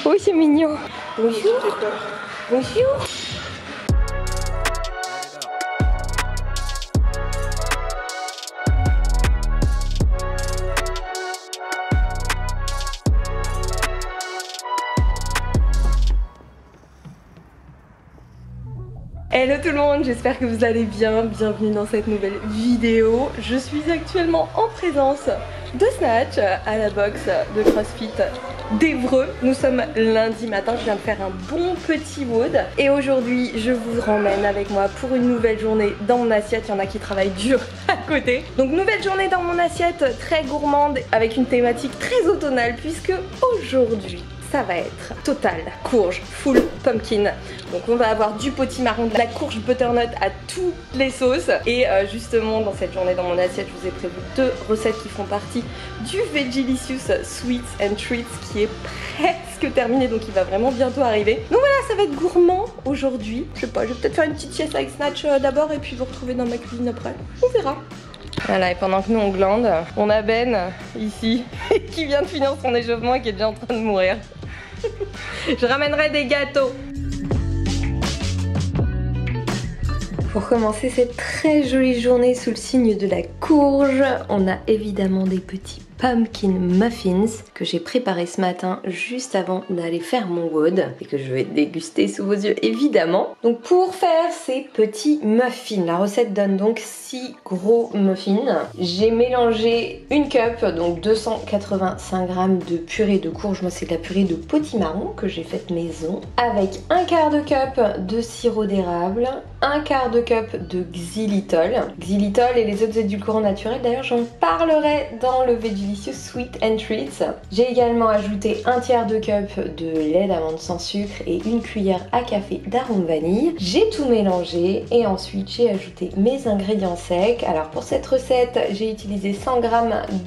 Oh, c'est mignon. Bonjour. Bonjour. Hello tout le monde, j'espère que vous allez bien, bienvenue dans cette nouvelle vidéo. Je suis actuellement en présence de Snatch à la box de CrossFit d'Évreux. Nous sommes lundi matin, je viens de faire un bon petit WOD et aujourd'hui je vous ramène avec moi pour une nouvelle journée dans mon assiette. Il y en a qui travaillent dur à côté. Donc nouvelle journée dans mon assiette très gourmande avec une thématique très automnale puisque aujourd'hui ça va être total courge full pumpkin. Donc on va avoir du potimarron, de la courge butternut à toutes les sauces. Et justement dans cette journée dans mon assiette je vous ai prévu deux recettes qui font partie du Vegelicious Sweets and Treats qui est presque terminé, donc il va vraiment bientôt arriver. Donc voilà, ça va être gourmand aujourd'hui. Je sais pas, je vais peut-être faire une petite sieste avec Snatch d'abord et puis vous retrouver dans ma cuisine après. On verra. Voilà, et pendant que nous on glande, on a Ben ici qui vient de finir son échauffement et qui est déjà en train de mourir. Je ramènerai des gâteaux. Pour commencer cette très jolie journée sous le signe de la courge, on a évidemment des petits pumpkin muffins que j'ai préparé ce matin juste avant d'aller faire mon WOD et que je vais déguster sous vos yeux évidemment. Donc pour faire ces petits muffins, la recette donne donc 6 gros muffins. J'ai mélangé une cup, donc 285 g de purée de courge, moi c'est de la purée de potimarron que j'ai faite maison, avec un quart de cup de sirop d'érable, un quart de cup de xylitol. Xylitol et les autres édulcorants naturels, d'ailleurs j'en parlerai dans le Vegelicious Sweet and Treats. J'ai également ajouté un tiers de cup de lait d'amande sans sucre et une cuillère à café d'arôme vanille. J'ai tout mélangé et ensuite j'ai ajouté mes ingrédients secs. Alors pour cette recette, j'ai utilisé 100 g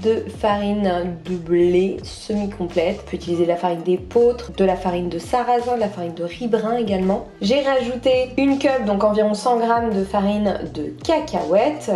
de farine de blé semi-complète. Vous pouvez utiliser de la farine d'épeautre, de la farine de sarrasin, de la farine de riz brun également. J'ai rajouté une cup, donc environ 100 g de farine de cacahuète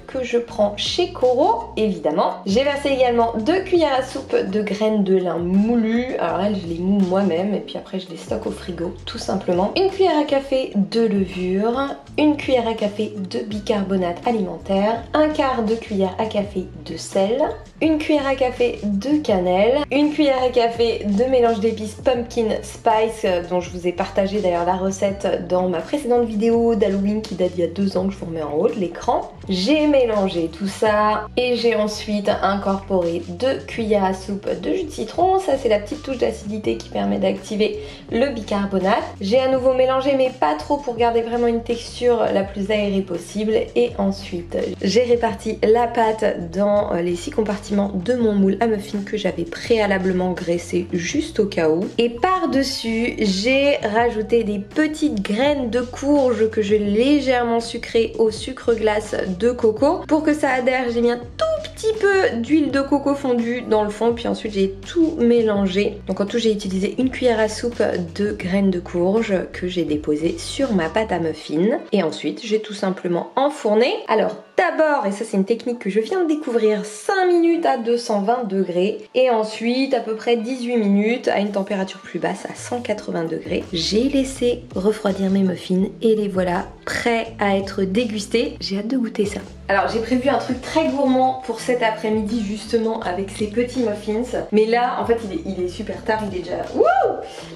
que je prends chez Coro évidemment. J'ai versé également 2 cuillères à soupe de graines de lin moulues. Alors elles je les moue moi-même et puis après je les stocke au frigo tout simplement. Une cuillère à café de levure, une cuillère à café de bicarbonate alimentaire, un quart de cuillère à café de sel, une cuillère à café de cannelle, une cuillère à café de mélange d'épices pumpkin spice dont je vous ai partagé d'ailleurs la recette dans ma précédente vidéo d'Halloween qui date d'il y a 2 ans que je vous remets en haut de l'écran. J'ai mélangé tout ça et j'ai ensuite incorporé 2 cuillères à soupe de jus de citron. Ça c'est la petite touche d'acidité qui permet d'activer le bicarbonate. J'ai à nouveau mélangé mais pas trop pour garder vraiment une texture la plus aérée possible. Et ensuite j'ai réparti la pâte dans les 6 compartiments de mon moule à muffins que j'avais préalablement graissé juste au cas où. Et par-dessus j'ai rajouté des petites graines de courge que j'ai légèrement sucrées au sucre glace de coco. Pour que ça adhère, j'ai mis un tout petit peu d'huile de coco fondue dans le fond, puis ensuite j'ai tout mélangé. Donc en tout j'ai utilisé une cuillère à soupe de graines de courge que j'ai déposé sur ma pâte à muffins et ensuite j'ai tout simplement enfourné. Alors d'abord, et ça c'est une technique que je viens de découvrir, 5 minutes à 220 degrés et ensuite à peu près 18 minutes à une température plus basse à 180 degrés. J'ai laissé refroidir mes muffins et les voilà prêts à être dégustés. J'ai hâte de goûter ça. Alors j'ai prévu un truc très gourmand pour cet après-midi justement avec ces petits muffins. Mais là en fait il est super tard, il est déjà... Wouh,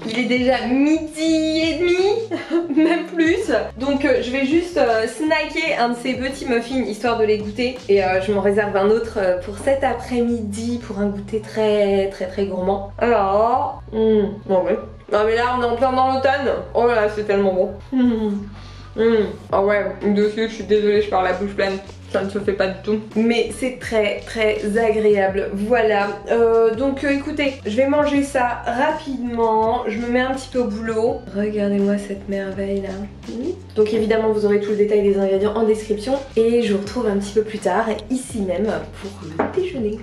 il est déjà midi et demi, même plus. Donc je vais juste snacker un de ces petits muffins histoire de les goûter. Et je m'en réserve un autre pour cet après-midi pour un goûter très gourmand. Alors... bon ouais. Non mais là on est en plein dans l'automne. Oh là là c'est tellement bon. Ah ouais, dessus je suis désolée, je parle la bouche pleine. Ça ne se fait pas du tout. Mais c'est très agréable. Voilà. Donc écoutez, je vais manger ça rapidement. Je me mets un petit peu au boulot. Regardez-moi cette merveille là. Donc évidemment vous aurez tout le détail des ingrédients en description. Et je vous retrouve un petit peu plus tard, ici même, pour le déjeuner.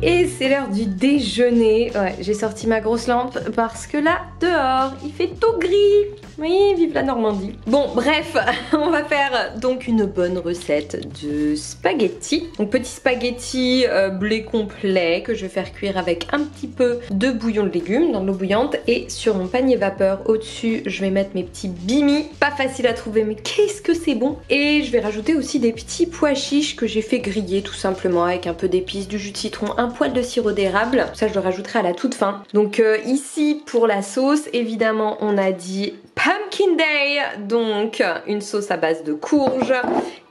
Et c'est l'heure du déjeuner. Ouais, j'ai sorti ma grosse lampe parce que là, dehors, il fait tout gris. Oui, vive la Normandie. Bon, bref, on va faire donc une bonne recette de spaghettis. Donc petit spaghetti blé complet que je vais faire cuire avec un petit peu de bouillon de légumes dans l'eau bouillante. Et sur mon panier vapeur au-dessus, je vais mettre mes petits bimi. Pas facile à trouver, mais qu'est-ce que c'est bon. Et je vais rajouter aussi des petits pois chiches que j'ai fait griller tout simplement avec un peu d'épices, du jus de citron, un poil de sirop d'érable. Ça, je le rajouterai à la toute fin. Donc ici, pour la sauce, évidemment, on a dit Pumpkin Day, donc une sauce à base de courge.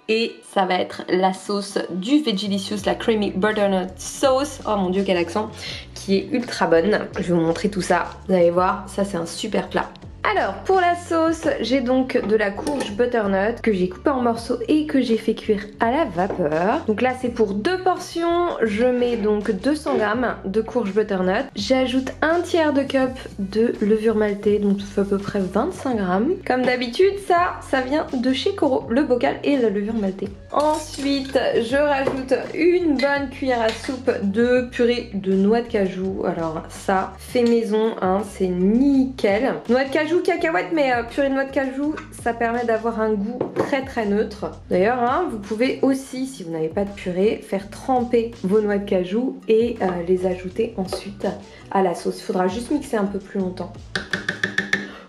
Et ça va être la sauce du Vegelicious, la Creamy Butternut Sauce. Oh mon dieu, quel accent! Qui est ultra bonne. Je vais vous montrer tout ça. Vous allez voir, ça c'est un super plat. Alors pour la sauce, j'ai donc de la courge butternut que j'ai coupée en morceaux et que j'ai fait cuire à la vapeur. Donc là c'est pour 2 portions, je mets donc 200 g de courge butternut. J'ajoute un tiers de cup de levure maltée, donc ça fait à peu près 25 g. Comme d'habitude ça vient de chez Coro, le bocal et la levure maltée. Ensuite je rajoute une bonne cuillère à soupe de purée de noix de cajou. Alors ça fait maison, hein, c'est nickel. Noix de cajou, cacahuètes, mais purée de noix de cajou, ça permet d'avoir un goût très neutre. D'ailleurs, hein, vous pouvez aussi, si vous n'avez pas de purée, faire tremper vos noix de cajou et les ajouter ensuite à la sauce. Il faudra juste mixer un peu plus longtemps.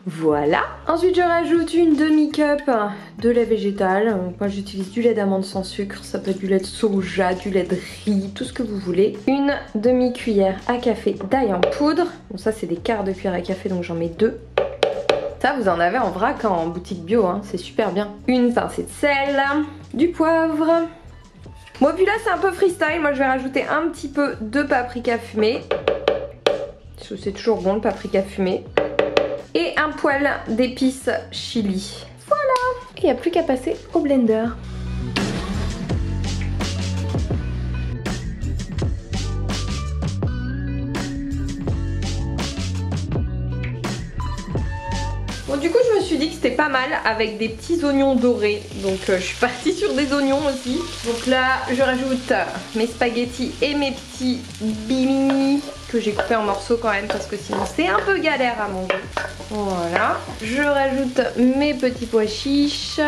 Voilà. Ensuite, je rajoute une demi-cup de lait végétal. Moi, j'utilise du lait d'amande sans sucre. Ça peut être du lait de soja, du lait de riz, tout ce que vous voulez. Une demi-cuillère à café d'ail en poudre. Bon, ça, c'est des quarts de cuillère à café, donc j'en mets 2. Ça, vous en avez en vrac en boutique bio, hein, c'est super bien. Une pincée de sel, du poivre. Bon, puis là, c'est un peu freestyle. Moi, je vais rajouter un petit peu de paprika fumé. C'est toujours bon, le paprika fumé. Et un poil d'épices chili. Voilà. Et il n'y a plus qu'à passer au blender. Bon, du coup je me suis dit que c'était pas mal avec des petits oignons dorés. Donc je suis partie sur des oignons aussi. Donc là je rajoute mes spaghettis et mes petits bimini que j'ai coupés en morceaux quand même parce que sinon c'est un peu galère à manger. Voilà. Je rajoute mes petits pois chiches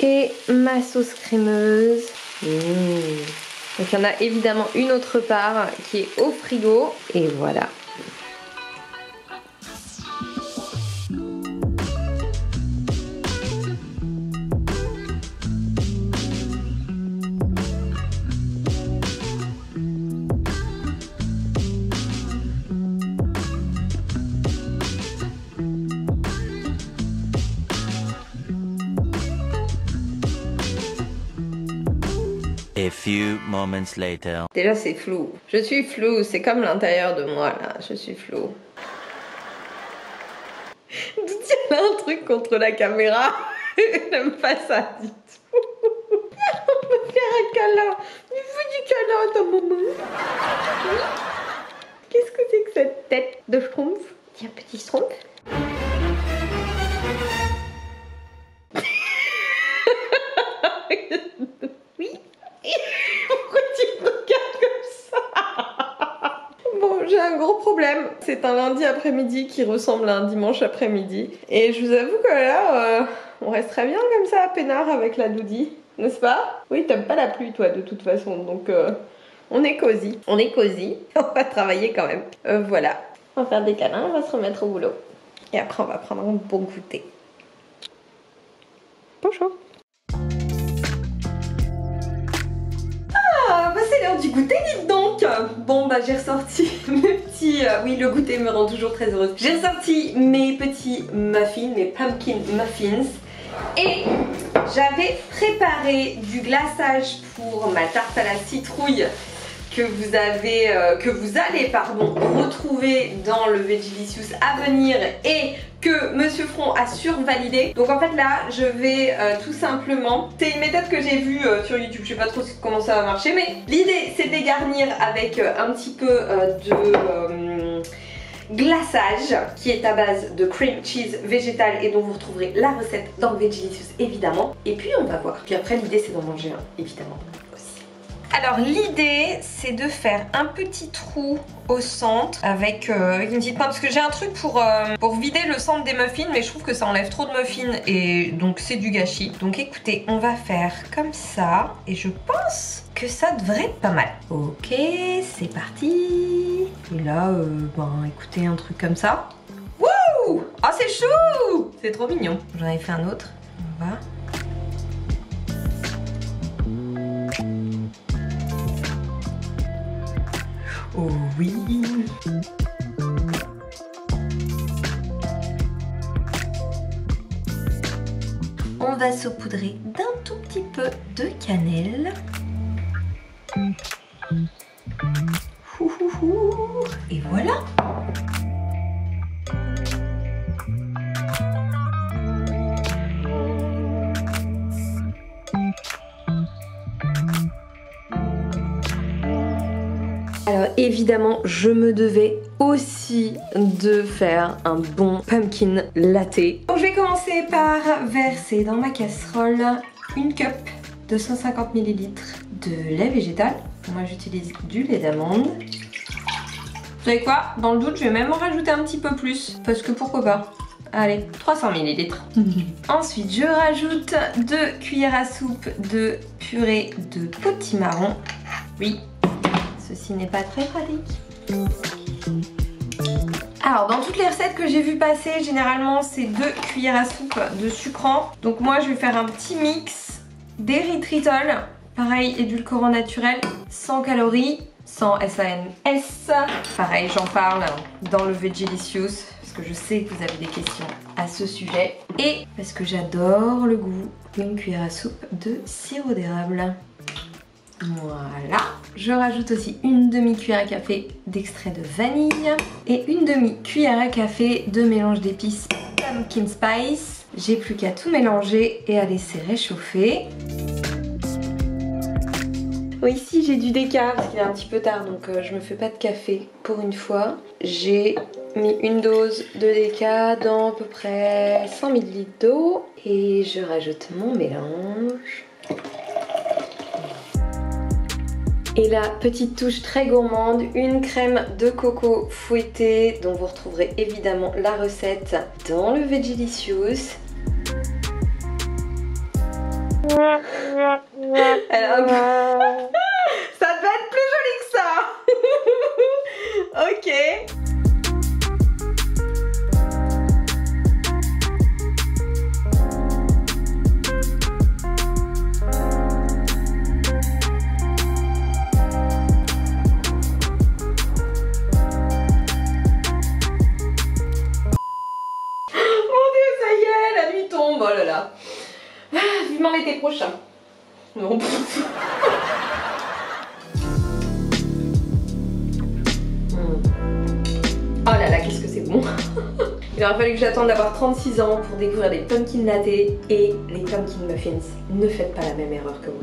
et ma sauce crémeuse. Donc il y en a évidemment une autre part qui est au frigo. Et voilà. A few moments later. Déjà c'est flou. Je suis floue, c'est comme l'intérieur de moi là, je suis floue. D'où il y a un truc contre la caméra. J'aime pas ça du tout. On peut faire un câlin. Il faut du câlin à ta maman. Oui. Qu'est-ce que c'est que cette tête de schtroumpf? Tiens, petit schtroumpf. Oui. Pourquoi tu me regardes comme ça? Bon, j'ai un gros problème. C'est un lundi après-midi qui ressemble à un dimanche après-midi. Et je vous avoue que là, on reste très bien comme ça à peinard avec la doudie. N'est-ce pas? Oui, t'aimes pas la pluie toi de toute façon. Donc on est cosy. On est cosy. On va travailler quand même. Voilà. On va faire des câlins, on va se remettre au boulot. Et après on va prendre un bon goûter. Bonjour. C'est l'heure du goûter, dites donc. Bon bah j'ai ressorti mes petits... oui, le goûter me rend toujours très heureuse. J'ai ressorti mes petits muffins, mes pumpkin muffins. Et j'avais préparé du glaçage pour ma tarte à la citrouille que vous allez retrouver dans le Vegelicious à venir et que Monsieur Fron a survalidé. Donc en fait là je vais tout simplement, c'est une méthode que j'ai vue sur YouTube, je sais pas trop comment ça va marcher, mais l'idée c'est de les garnir avec un petit peu de glaçage qui est à base de cream cheese végétal et dont vous retrouverez la recette dans le Vegelicious évidemment. Et puis on va voir. Puis après l'idée c'est d'en manger un évidemment aussi. Alors l'idée c'est de faire un petit trou au centre avec une petite pince parce que j'ai un truc pour vider le centre des muffins mais je trouve que ça enlève trop de muffins et donc c'est du gâchis. Donc écoutez, on va faire comme ça et je pense que ça devrait être pas mal. Ok, c'est parti. Et là, écoutez, un truc comme ça. Wouh! Oh c'est chou! C'est trop mignon. J'en ai fait un autre. On va... Oh oui. On va saupoudrer d'un tout petit peu de cannelle. Et voilà. Alors évidemment, je me devais aussi de faire un bon pumpkin latte. Donc je vais commencer par verser dans ma casserole une cup de 150 ml de lait végétal. Moi j'utilise du lait d'amande. Vous savez quoi? Dans le doute, je vais même en rajouter un petit peu plus parce que pourquoi pas. Allez, 300 ml. Ensuite, je rajoute 2 cuillères à soupe de purée de potimarron. Oui. Ceci n'est pas très pratique. Alors dans toutes les recettes que j'ai vu passer, généralement c'est 2 cuillères à soupe de sucrant. Donc moi je vais faire un petit mix d'érythritol, pareil édulcorant naturel, 100 calories, sans SANS. Pareil j'en parle dans le Vegelicious parce que je sais que vous avez des questions à ce sujet. Et parce que j'adore le goût, une cuillère à soupe de sirop d'érable. Voilà, je rajoute aussi une demi-cuillère à café d'extrait de vanille et une demi-cuillère à café de mélange d'épices pumpkin spice. J'ai plus qu'à tout mélanger et à laisser réchauffer. Bon, ici j'ai du déca parce qu'il est un petit peu tard donc je me fais pas de café pour une fois. J'ai mis une dose de déca dans à peu près 100 ml d'eau et je rajoute mon mélange. Et la petite touche très gourmande, une crème de coco fouettée dont vous retrouverez évidemment la recette dans le Vegelicious. Alors, ça devait être plus joli que ça. Ok. Oh là là. Vivement l'été prochain. Non. Oh là là, qu'est-ce que c'est bon. Il aurait fallu que j'attende d'avoir 36 ans pour découvrir les pumpkin latte et les pumpkin muffins. Ne faites pas la même erreur que moi.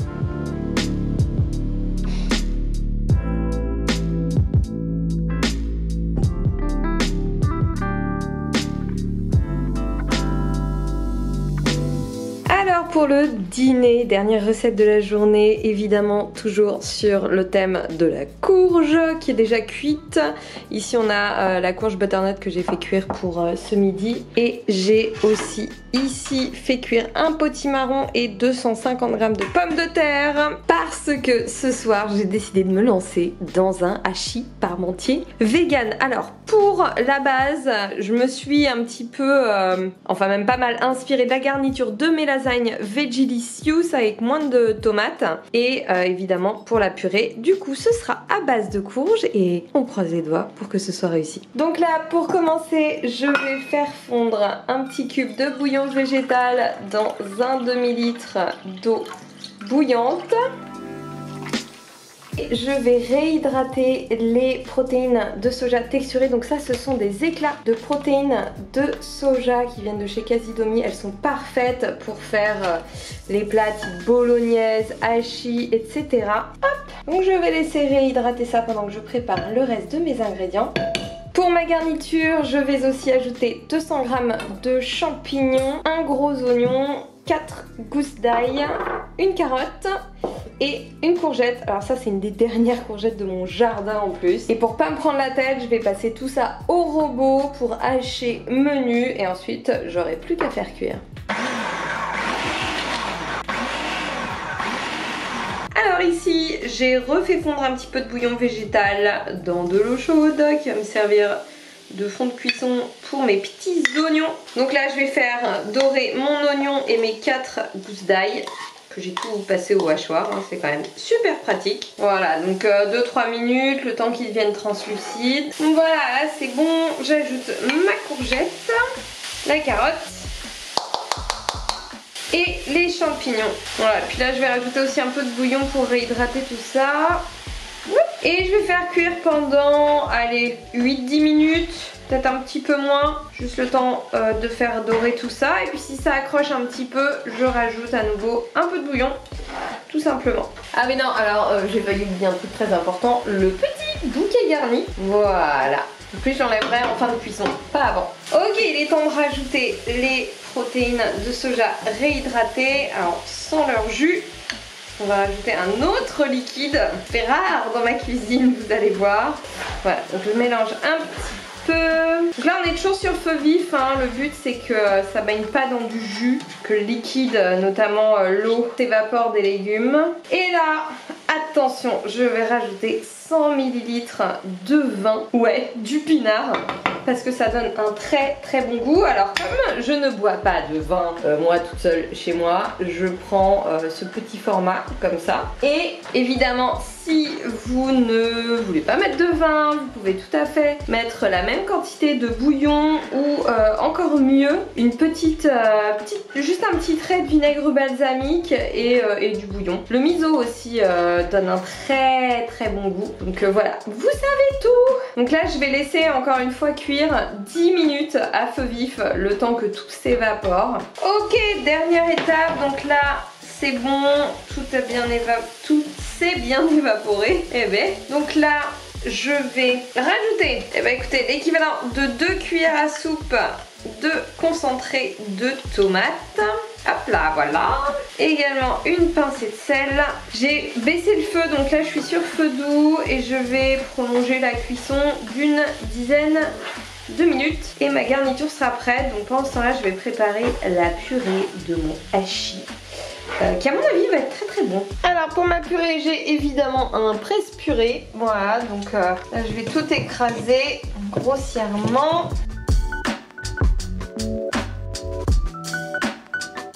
Alors pour le dîner, dernière recette de la journée, évidemment toujours sur le thème de la courge qui est déjà cuite. Ici on a la courge butternut que j'ai fait cuire pour ce midi et j'ai aussi ici fait cuire un potimarron et 250 g de pommes de terre parce que ce soir j'ai décidé de me lancer dans un hachis parmentier vegan. Alors pour la base, je me suis un petit peu, enfin même pas mal inspirée de la garniture de mes lasagnes Vegelicious avec moins de tomates et évidemment pour la purée du coup ce sera à base de courge et on croise les doigts pour que ce soit réussi. Donc là pour commencer je vais faire fondre un petit cube de bouillon végétal dans un demi-litre d'eau bouillante. Et je vais réhydrater les protéines de soja texturées. Donc ça ce sont des éclats de protéines de soja qui viennent de chez Casidomi. Elles sont parfaites pour faire les plats type bolognaise, hachis, etc. Hop. Donc je vais laisser réhydrater ça pendant que je prépare le reste de mes ingrédients. Pour ma garniture, je vais aussi ajouter 200 g de champignons, un gros oignon 4 gousses d'ail, une carotte et une courgette. Alors ça c'est une des dernières courgettes de mon jardin en plus. Et pour pas me prendre la tête, je vais passer tout ça au robot pour hacher menu et ensuite j'aurai plus qu'à faire cuire. Alors ici, j'ai refait fondre un petit peu de bouillon végétal dans de l'eau chaude qui va me servir de fond de cuisson pour mes petits oignons. Donc là, je vais faire dorer mon oignon et mes 4 gousses d'ail que j'ai tout passé au hachoir, hein, c'est quand même super pratique. Voilà, donc 2-3 minutes, le temps qu'ils deviennent translucides. Donc voilà, là c'est bon, j'ajoute ma courgette, la carotte et les champignons. Voilà, puis là je vais rajouter aussi un peu de bouillon pour réhydrater tout ça. Et je vais faire cuire pendant, allez, 8-10 minutes, peut-être un petit peu moins, juste le temps de faire dorer tout ça. Et puis si ça accroche un petit peu, je rajoute à nouveau un peu de bouillon, tout simplement. Ah mais non, alors j'ai failli oublier un truc très important, le petit bouquet garni. Voilà. En plus j'enlèverai en fin de cuisson, pas avant. Ok, il est temps de rajouter les protéines de soja réhydratées, alors sans leur jus. On va rajouter un autre liquide, c'est rare dans ma cuisine, vous allez voir. Voilà, donc je mélange un petit peu. Donc là on est toujours sur feu vif, hein. Le but c'est que ça baigne pas dans du jus, que le liquide, notamment l'eau, s'évapore des légumes. Et là, attention, je vais rajouter 100 ml de vin, ouais, du pinard, parce que ça donne un très très bon goût. Alors comme je ne bois pas de vin moi toute seule chez moi, je prends ce petit format comme ça. Et évidemment si vous ne voulez pas mettre de vin, vous pouvez tout à fait mettre la même quantité de bouillon ou encore mieux une petite, juste un petit trait de vinaigre balsamique et du bouillon. Le miso aussi donne un très très bon goût. Donc voilà, vous savez tout. Donc là je vais laisser encore une fois cuire 10 minutes à feu vif, le temps que tout s'évapore. Ok, dernière étape, donc là c'est bon, tout s'est bien évaporé. Et ben, donc là je vais rajouter, écoutez, l'équivalent de 2 cuillères à soupe de concentré de tomate. Hop là, voilà. Également une pincée de sel. J'ai baissé le feu, donc là je suis sur feu doux et je vais prolonger la cuisson d'une dizaine de minutes. Et ma garniture sera prête, donc pendant ce temps là je vais préparer la purée de mon hachis. Qui à mon avis va être très très bon. Alors pour ma purée j'ai évidemment un presse-purée. Voilà, donc là je vais tout écraser grossièrement.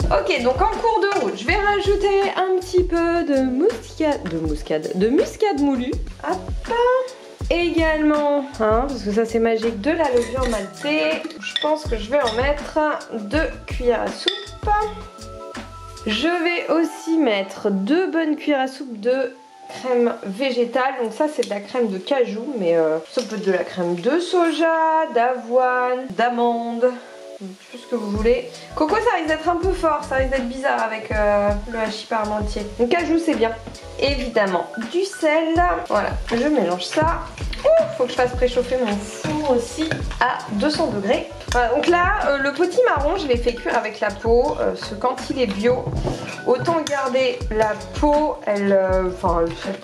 Ok, donc en cours de route, je vais rajouter un petit peu de muscade moulue. Hop. Également, hein, parce que ça c'est magique, de la levure maltée. Je pense que je vais en mettre 2 cuillères à soupe. Je vais aussi mettre 2 bonnes cuillères à soupe de crème végétale. Donc ça c'est de la crème de cajou, mais ça peut être de la crème de soja, d'avoine, d'amande, tout ce que vous voulez. Coco ça risque d'être un peu fort, ça risque d'être bizarre avec le hachis parmentier. Donc cajou c'est bien. Évidemment du sel. Voilà, je mélange ça. Faut que je fasse préchauffer mon four aussi à 200 degrés. Voilà, donc là, le potimarron, je l'ai fait cuire avec la peau, parce que quand il est bio, autant garder la peau, elle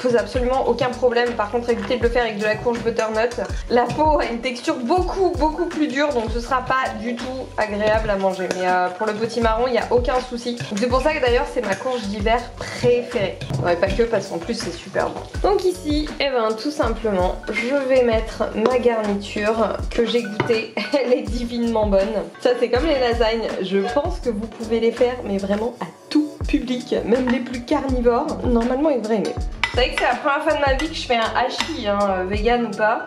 pose absolument aucun problème. Par contre, évitez de le faire avec de la courge butternut. La peau a une texture beaucoup plus dure, donc ce sera pas du tout agréable à manger. Mais pour le potimarron, il n'y a aucun souci. C'est pour ça que d'ailleurs, c'est ma courge d'hiver préférée. Ouais, pas que, parce qu'en plus, c'est super bon. Donc ici, tout simplement, je vais mettre ma garniture que j'ai goûtée. Elle est divinement bonne. Ça c'est comme les lasagnes, je pense que vous pouvez les faire mais vraiment à tout public, même les plus carnivores, normalement ils devraient aimer. Vous savez que c'est la première fois de ma vie que je fais un hachis, hein, vegan ou pas.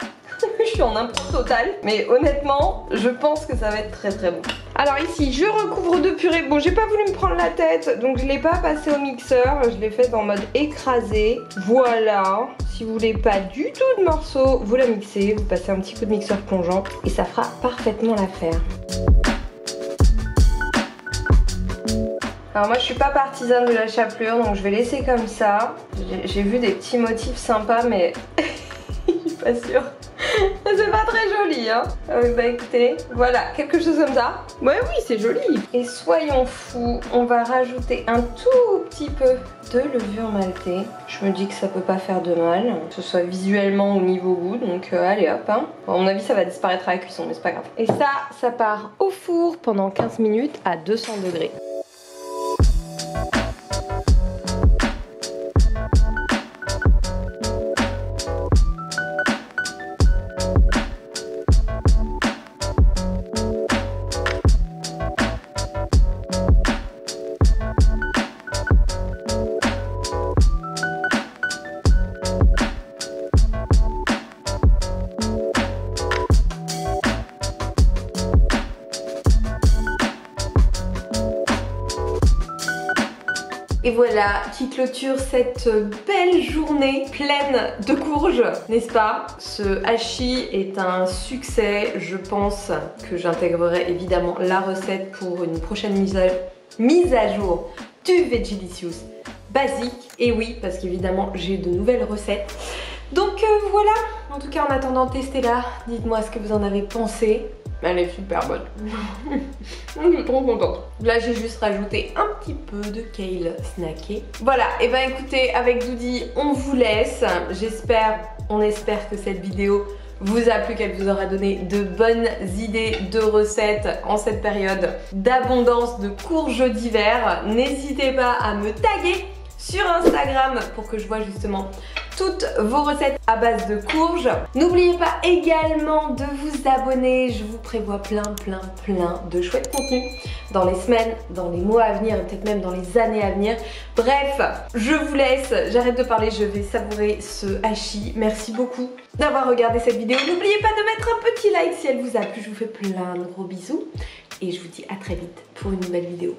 Je suis en impôt total, mais honnêtement, je pense que ça va être très très bon. Alors ici, je recouvre de purée. Bon, j'ai pas voulu me prendre la tête, donc je l'ai pas passé au mixeur. Je l'ai fait en mode écrasé. Voilà. Si vous voulez pas du tout de morceaux, vous la mixez. Vous passez un petit coup de mixeur plongeant et ça fera parfaitement l'affaire. Alors moi je suis pas partisane de la chapelure, donc je vais laisser comme ça. J'ai vu des petits motifs sympas, mais je suis pas sûre C'est pas très joli, hein. Bah écoutez, voilà, quelque chose comme ça. Ouais, oui, c'est joli. Et soyons fous, on va rajouter un tout petit peu de levure maltée. Je me dis que ça peut pas faire de mal, que ce soit visuellement ou niveau goût, donc allez hop. Hein. Bon, à mon avis, ça va disparaître à la cuisson, mais c'est pas grave. Et ça part au four pendant 15 minutes à 200 degrés. Et voilà qui clôture cette belle journée pleine de courges, n'est-ce pas? Ce hachis est un succès, je pense que j'intégrerai évidemment la recette pour une prochaine mise à jour du Vegelicious basique. Et oui, parce qu'évidemment j'ai de nouvelles recettes. Donc voilà, en tout cas en attendant, testez-la, dites-moi ce que vous en avez pensé. Elle est super bonne. Je suis trop contente. Là j'ai juste rajouté un petit peu de kale snacké. Voilà, et ben écoutez, avec Doody on vous laisse. On espère que cette vidéo vous a plu, qu'elle vous aura donné de bonnes idées de recettes en cette période d'abondance de courges d'hiver. N'hésitez pas à me taguer sur Instagram pour que je vois justement toutes vos recettes à base de courges. N'oubliez pas également de vous abonner, je vous prévois plein de chouettes contenus dans les semaines, dans les mois à venir et peut-être même dans les années à venir. Bref, je vous laisse, j'arrête de parler, je vais savourer ce hachis. Merci beaucoup d'avoir regardé cette vidéo. N'oubliez pas de mettre un petit like si elle vous a plu, je vous fais plein de gros bisous et je vous dis à très vite pour une nouvelle vidéo.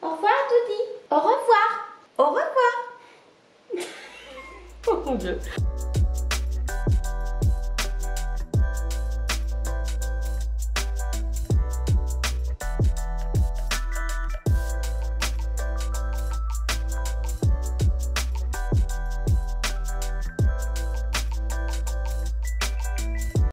Au revoir Doody. Au revoir. Au revoir. Oh mon Dieu.